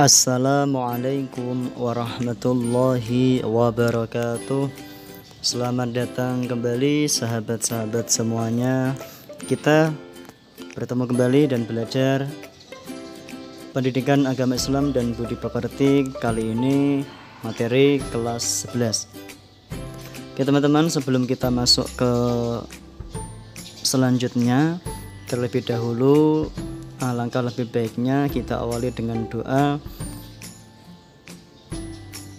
Assalamualaikum warahmatullahi wabarakatuh. Selamat datang kembali sahabat-sahabat semuanya. Kita bertemu kembali dan belajar pendidikan agama Islam dan budi pekerti. Kali ini materi kelas 11. Oke teman-teman, sebelum kita masuk ke selanjutnya, terlebih dahulu alangkah lebih baiknya kita awali dengan doa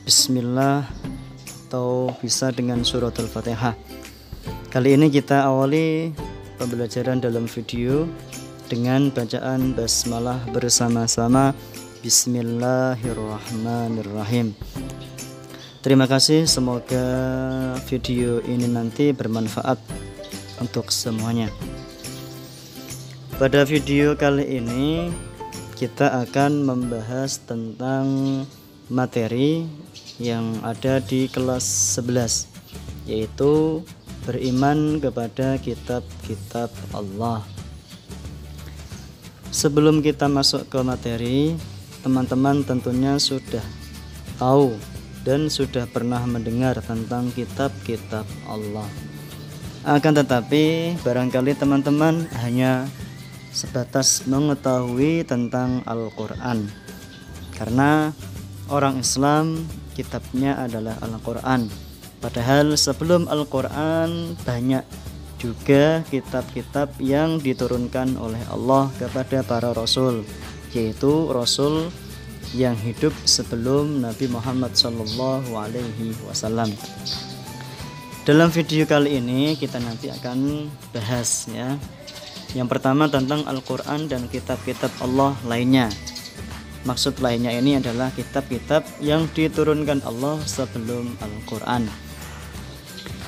Bismillah atau bisa dengan surat Al-Fatihah. Kali ini kita awali pembelajaran dalam video dengan bacaan basmalah bersama-sama. Bismillahirrahmanirrahim. Terima kasih, semoga video ini nanti bermanfaat untuk semuanya. Pada video kali ini kita akan membahas tentang materi yang ada di kelas 11, yaitu beriman kepada kitab-kitab Allah. Sebelum kita masuk ke materi, teman-teman tentunya sudah tahu dan sudah pernah mendengar tentang kitab-kitab Allah. Akan tetapi barangkali teman-teman hanya sebatas mengetahui tentang Al-Quran, karena orang Islam kitabnya adalah Al-Quran. Padahal sebelum Al-Quran banyak juga kitab-kitab yang diturunkan oleh Allah kepada para rasul, yaitu rasul yang hidup sebelum Nabi Muhammad SAW. Dalam video kali ini kita nanti akan bahas ya. Yang pertama tentang Al-Quran dan kitab-kitab Allah lainnya. Maksud lainnya ini adalah kitab-kitab yang diturunkan Allah sebelum Al-Quran.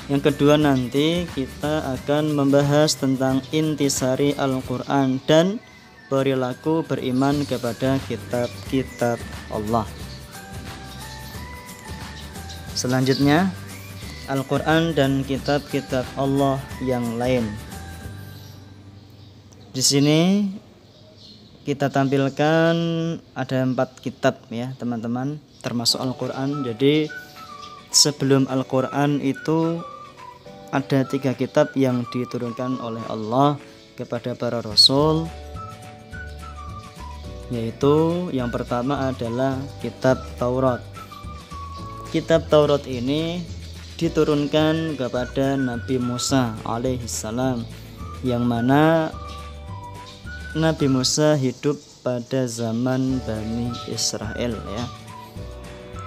Yang kedua nanti kita akan membahas tentang intisari Al-Quran dan perilaku beriman kepada kitab-kitab Allah. Selanjutnya Al-Quran dan kitab-kitab Allah yang lain. Di sini kita tampilkan ada 4 kitab ya teman-teman, termasuk Al-Quran. Jadi sebelum Al-Quran itu ada 3 kitab yang diturunkan oleh Allah kepada para rasul, yaitu yang pertama adalah kitab Taurat. Kitab Taurat ini diturunkan kepada Nabi Musa alaihissalam, yang mana Nabi Musa hidup pada zaman Bani Israel ya.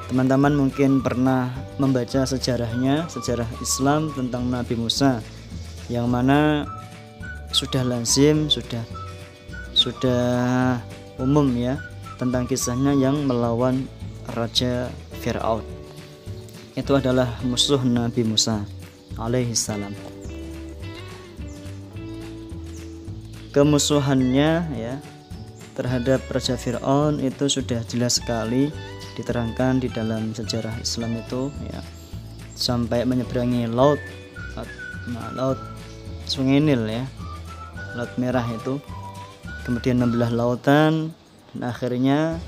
Teman-teman mungkin pernah membaca sejarahnya, sejarah Islam tentang Nabi Musa, yang mana sudah lazim, sudah umum ya tentang kisahnya yang melawan Raja Fir'aun. Itu adalah musuh Nabi Musa alaihissalam. Kemusuhannya ya terhadap Raja Fir'aun itu sudah jelas sekali diterangkan di dalam sejarah Islam itu ya, sampai menyeberangi laut Sungai Nil ya, Laut Merah itu, kemudian membelah lautan dan akhirnya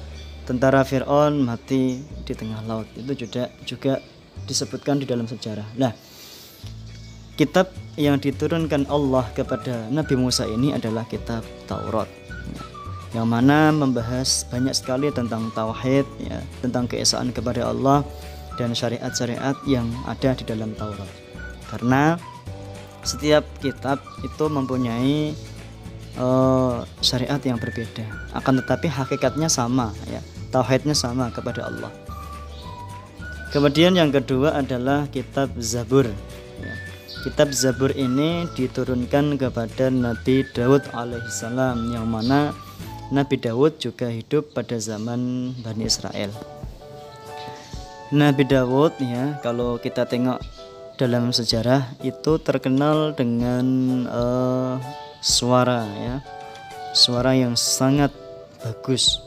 tentara Fir'aun mati di tengah laut. Itu juga disebutkan di dalam sejarah. Nah, kitab yang diturunkan Allah kepada Nabi Musa ini adalah kitab Taurat, yang mana membahas banyak sekali tentang tauhid ya, tentang keesaan kepada Allah dan syariat-syariat yang ada di dalam Taurat. Karena setiap kitab itu mempunyai syariat yang berbeda, akan tetapi hakikatnya sama ya, tauhidnya sama kepada Allah. Kemudian yang kedua adalah kitab Zabur ya. Kitab Zabur ini diturunkan kepada Nabi Daud alaihissalam, yang mana Nabi Daud juga hidup pada zaman Bani Israel. Nabi Daud ya, kalau kita tengok dalam sejarah itu terkenal dengan suara ya, suara yang sangat bagus,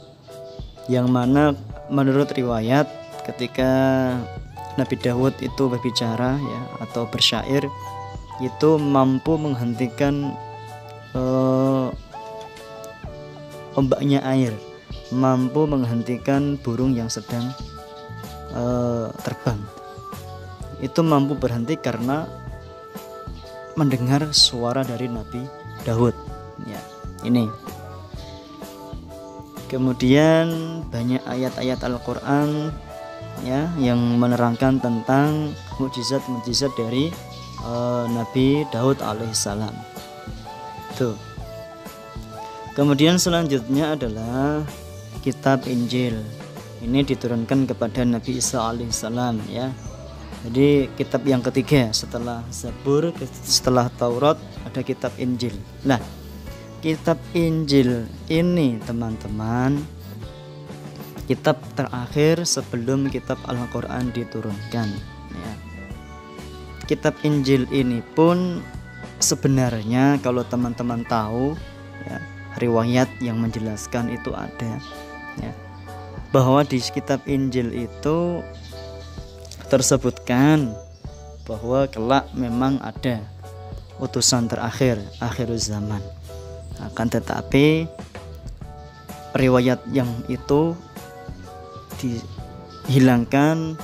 yang mana menurut riwayat ketika Nabi Daud itu berbicara ya atau bersyair, itu mampu menghentikan ombaknya air mampu menghentikan burung yang sedang terbang. Itu mampu berhenti karena mendengar suara dari Nabi Daud. Ya, ini. Kemudian banyak ayat-ayat Al-Qur'an ya yang menerangkan tentang mukjizat-mukjizat dari Nabi Daud alaihissalam. Tuh. Kemudian selanjutnya adalah kitab Injil. Ini diturunkan kepada Nabi Isa alaihissalam ya. Jadi kitab yang ketiga setelah Zabur, setelah Taurat ada kitab Injil. Nah, kitab Injil ini teman-teman kitab terakhir sebelum kitab Al-Quran diturunkan ya. Kitab Injil ini pun sebenarnya kalau teman-teman tahu ya, riwayat yang menjelaskan itu ada ya, bahwa di kitab Injil itu tersebutkan bahwa kelak memang ada utusan terakhir akhir zaman. Akan tetapi riwayat yang itu dihilangkan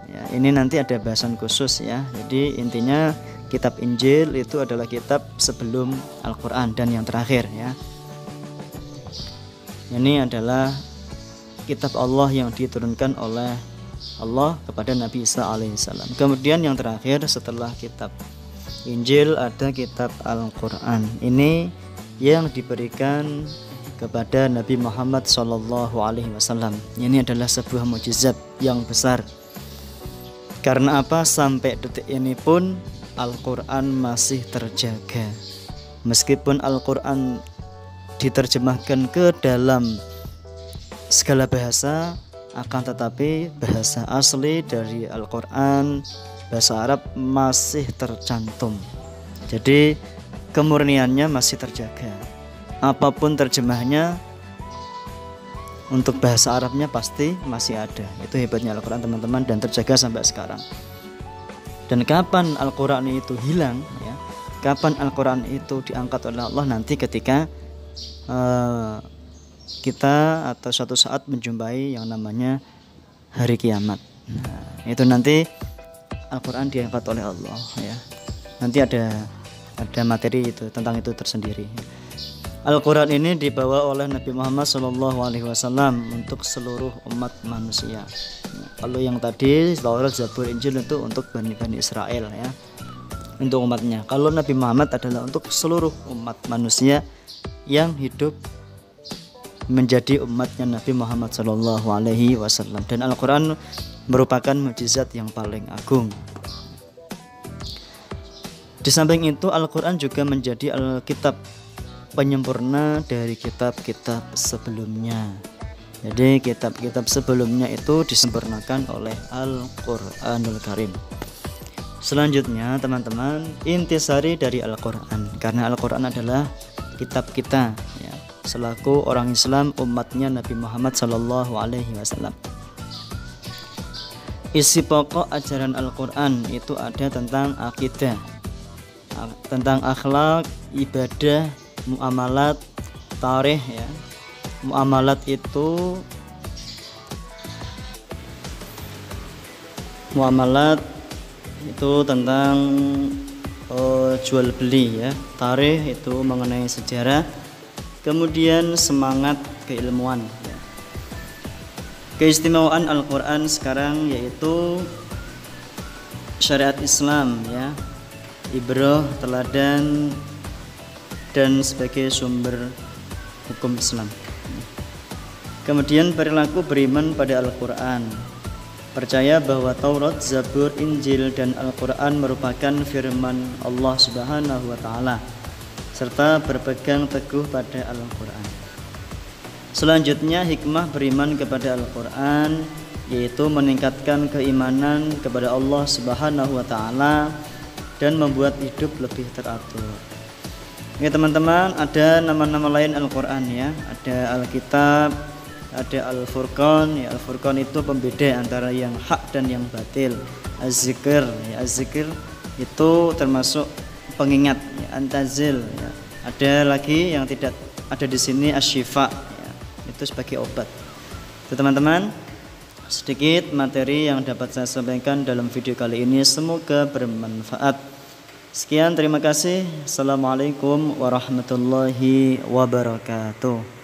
ya, ini nanti ada bahasan khusus ya. Jadi intinya kitab Injil itu adalah kitab sebelum Al-Quran dan yang terakhir ya. Ini adalah kitab Allah yang diturunkan oleh Allah kepada Nabi Isa alaihissalam. Kemudian yang terakhir setelah kitab Injil ada kitab Al-Quran. Ini yang diberikan kepada Nabi Muhammad SAW. Ini adalah sebuah mukjizat yang besar. Karena apa? Sampai detik ini pun Al-Quran masih terjaga. Meskipun Al-Quran diterjemahkan ke dalam segala bahasa, akan tetapi bahasa asli dari Al-Quran, bahasa Arab masih tercantum. Jadi kemurniannya masih terjaga. Apapun terjemahnya, untuk bahasa Arabnya pasti masih ada. Itu hebatnya Al-Quran teman-teman, dan terjaga sampai sekarang. Dan kapan Al-Quran itu hilang ya, kapan Al-Quran itu diangkat oleh Allah, nanti ketika kita atau suatu saat menjumpai yang namanya hari kiamat. Nah, itu nanti Al-Quran diangkat oleh Allah ya. Nanti ada materi itu tentang itu tersendiri. Al-Quran ini dibawa oleh Nabi Muhammad SAW untuk seluruh umat manusia. Kalau yang tadi Taurat, Zabur, Injil itu untuk Bani Israel ya, untuk umatnya. Kalau Nabi Muhammad adalah untuk seluruh umat manusia yang hidup menjadi umatnya Nabi Muhammad SAW. Dan Al-Quran merupakan mukjizat yang paling agung. Di samping itu Al-Quran juga menjadi Alkitab penyempurna dari kitab-kitab sebelumnya. Jadi kitab-kitab sebelumnya itu disempurnakan oleh Al-Quranul Karim. Selanjutnya teman-teman, intisari dari Al-Quran, karena Al-Quran adalah kitab kita ya, selaku orang Islam umatnya Nabi Muhammad SAW. Isi pokok ajaran Al-Quran itu ada tentang akidah, tentang akhlak, ibadah, muamalat, tarikh ya. Muamalat itu tentang jual beli ya. Tarikh itu mengenai sejarah. Kemudian semangat keilmuan ya. Keistimewaan Al-Quran sekarang yaitu syariat Islam ya, ibrah, teladan, dan sebagai sumber hukum Islam. Kemudian perilaku beriman pada Al-Quran, percaya bahwa Taurat, Zabur, Injil, dan Al-Quran merupakan firman Allah Subhanahu wa Ta'ala, serta berpegang teguh pada Al-Quran. Selanjutnya hikmah beriman kepada Al-Quran yaitu meningkatkan keimanan kepada Allah Subhanahu wa Ta'ala dan membuat hidup lebih teratur. Ya teman-teman, ada nama-nama lain Al-Quran ya. Ada Alkitab, ada Al-Furqan ya. Al-Furqan itu pembeda antara yang hak dan yang batil. Az-Zikr ya. Az-Zikr itu termasuk pengingat ya. Antazil ya. Ada lagi yang tidak ada di sini, Asy-Syifa ya. itu sebagai obat. Itu teman-teman, sedikit materi yang dapat saya sampaikan dalam video kali ini, semoga bermanfaat. Sekian, terima kasih. Assalamualaikum warahmatullahi wabarakatuh.